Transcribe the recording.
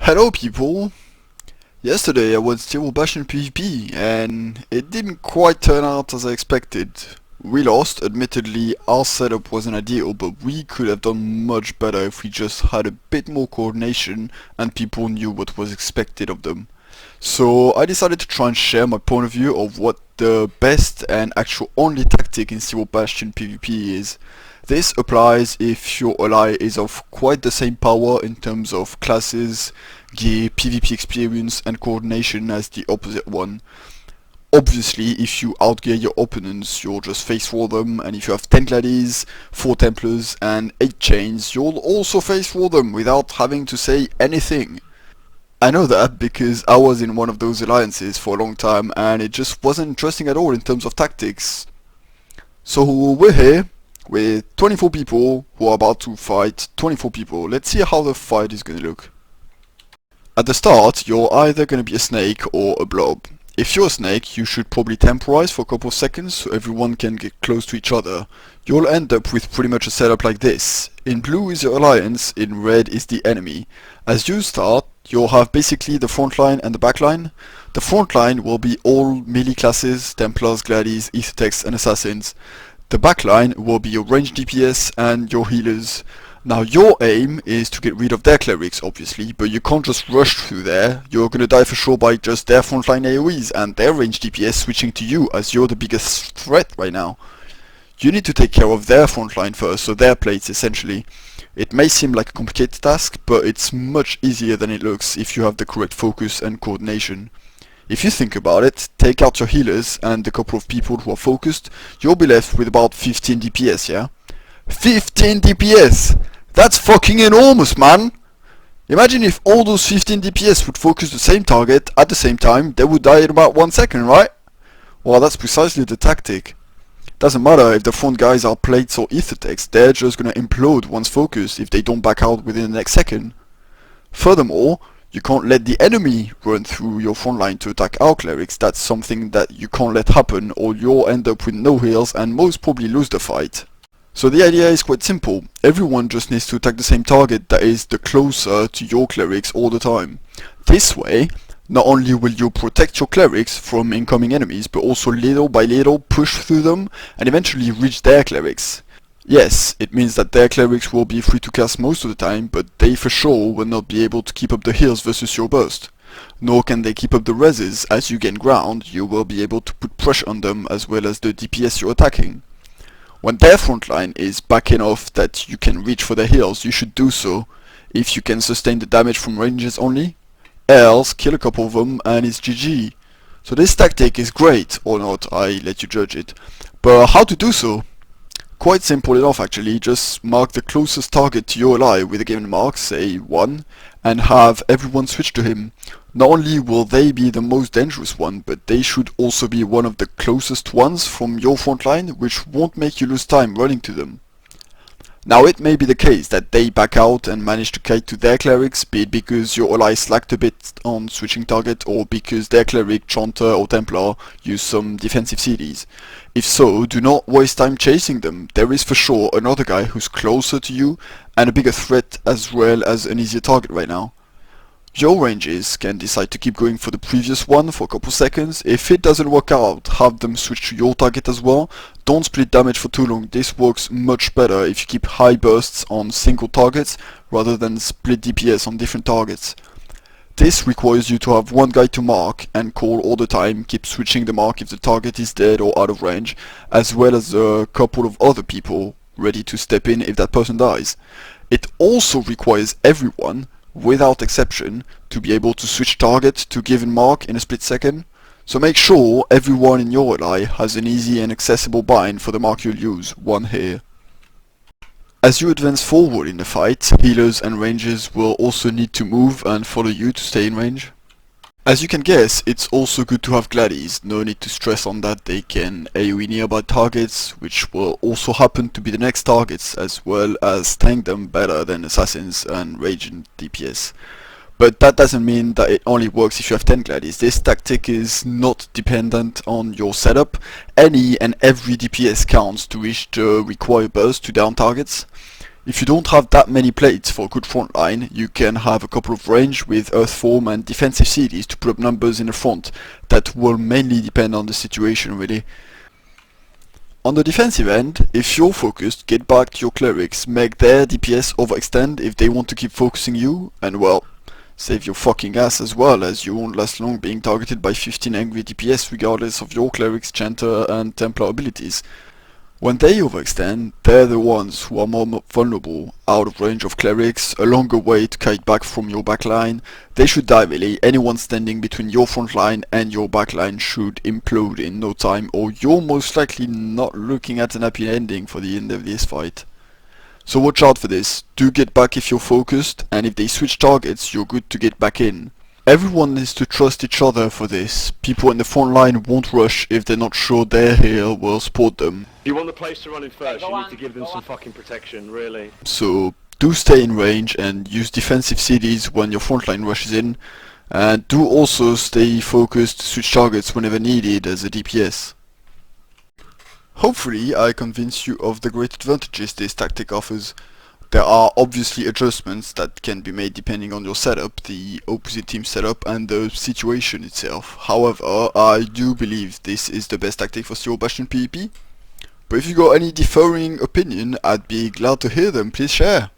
Hello people! Yesterday I went SWB PvP and it didn't quite turn out as I expected. We lost, admittedly our setup wasn't ideal, but we could have done much better if we just had a bit more coordination and people knew what was expected of them. So I decided to try and share my point of view of what the best and actual only tactic in Zero Bastion PvP is. This applies if your ally is of quite the same power in terms of classes, gear, PvP experience and coordination as the opposite one. Obviously, if you outgear your opponents, you'll just face roll them, and if you have 10 gladies, 4 templars and 8 chains, you'll also face roll them without having to say anything. I know that because I was in one of those alliances for a long time and it just wasn't interesting at all in terms of tactics. So we're here with 24 people who are about to fight 24 people. Let's see how the fight is gonna look. At the start, you're either gonna be a snake or a blob. If you're a snake, you should probably temporize for a couple of seconds so everyone can get close to each other. You'll end up with pretty much a setup like this. In blue is your alliance, in red is the enemy. As you start, you'll have basically the front line and the back line. The front line will be all melee classes, Templars, Gladies, Aesthetics and Assassins. The back line will be your ranged DPS and your healers. Now your aim is to get rid of their clerics obviously, but you can't just rush through there. You're gonna die for sure by just their frontline AoEs and their ranged DPS switching to you as you're the biggest threat right now. You need to take care of their frontline first, so their plates essentially. It may seem like a complicated task, but it's much easier than it looks if you have the correct focus and coordination. If you think about it, take out your healers and a couple of people who are focused, you'll be left with about 15 DPS, yeah? 15 DPS! That's fucking enormous, man! Imagine if all those 15 DPS would focus the same target at the same time, they would die in about 1 second, right? Well, that's precisely the tactic. Doesn't matter if the front guys are plates or aesthetics, they're just gonna implode once focused if they don't back out within the next second. Furthermore, you can't let the enemy run through your front line to attack our clerics. That's something that you can't let happen or you'll end up with no heals and most probably lose the fight. So the idea is quite simple. Everyone just needs to attack the same target that is the closer to your clerics all the time. This way, not only will you protect your clerics from incoming enemies, but also little by little push through them and eventually reach their clerics. Yes, it means that their clerics will be free to cast most of the time, but they for sure will not be able to keep up the heals versus your burst. Nor can they keep up the reses. As you gain ground, you will be able to put pressure on them as well as the DPS you're attacking. When their front line is backing off that you can reach for their heals, you should do so, if you can sustain the damage from ranges only. Else, kill a couple of them and it's GG. So this tactic is great, or not, I let you judge it. But how to do so? Quite simple enough actually, just mark the closest target to your ally with a given mark, say 1, and have everyone switch to him. Not only will they be the most dangerous one, but they should also be one of the closest ones from your front line, which won't make you lose time running to them. Now it may be the case that they back out and manage to kite to their clerics, be it because your ally slacked a bit on switching target or because their cleric, chanter or templar use some defensive CDs. If so, do not waste time chasing them. There is for sure another guy who's closer to you and a bigger threat as well as an easier target right now. Your ranges can decide to keep going for the previous one for a couple seconds. If it doesn't work out, have them switch to your target as well. Don't split damage for too long. This works much better if you keep high bursts on single targets rather than split DPS on different targets. This requires you to have one guy to mark and call all the time, keep switching the mark if the target is dead or out of range, as well as a couple of other people ready to step in if that person dies. It also requires everyone, without exception, to be able to switch target to a given mark in a split second. So make sure everyone in your ally has an easy and accessible bind for the mark you'll use, one here. As you advance forward in the fight, healers and rangers will also need to move and follow you to stay in range. As you can guess, it's also good to have gladies. No need to stress on that, they can AoE nearby targets, which will also happen to be the next targets, as well as tank them better than assassins and ranged DPS. But that doesn't mean that it only works if you have 10 gladies. This tactic is not dependent on your setup. Any and every DPS counts to reach the required burst to down targets. If you don't have that many plates for a good front line, you can have a couple of range with earthform and defensive cities to put up numbers in the front. That will mainly depend on the situation really. On the defensive end, if you're focused, get back to your clerics, make their DPS overextend if they want to keep focusing you, and well, save your fucking ass as well, as you won't last long being targeted by 15 angry DPS regardless of your cleric's, chanter and templar abilities. When they overextend, they're the ones who are more vulnerable, out of range of clerics, a longer way to kite back from your backline. They should die really. Anyone standing between your front line and your backline should implode in no time, or you're most likely not looking at an happy ending for the end of this fight. So watch out for this. Do get back if you're focused, and if they switch targets, you're good to get back in. Everyone needs to trust each other for this. People in the front line won't rush if they're not sure their heal will support them. If you want the place to run in first, you need to give them some fucking protection, really. So do stay in range and use defensive CDs when your front line rushes in, and do also stay focused to switch targets whenever needed as a DPS. Hopefully I convinced you of the great advantages this tactic offers. There are obviously adjustments that can be made depending on your setup, the opposite team setup and the situation itself. However, I do believe this is the best tactic for SWB PvP. But if you got any differing opinion, I'd be glad to hear them, please share.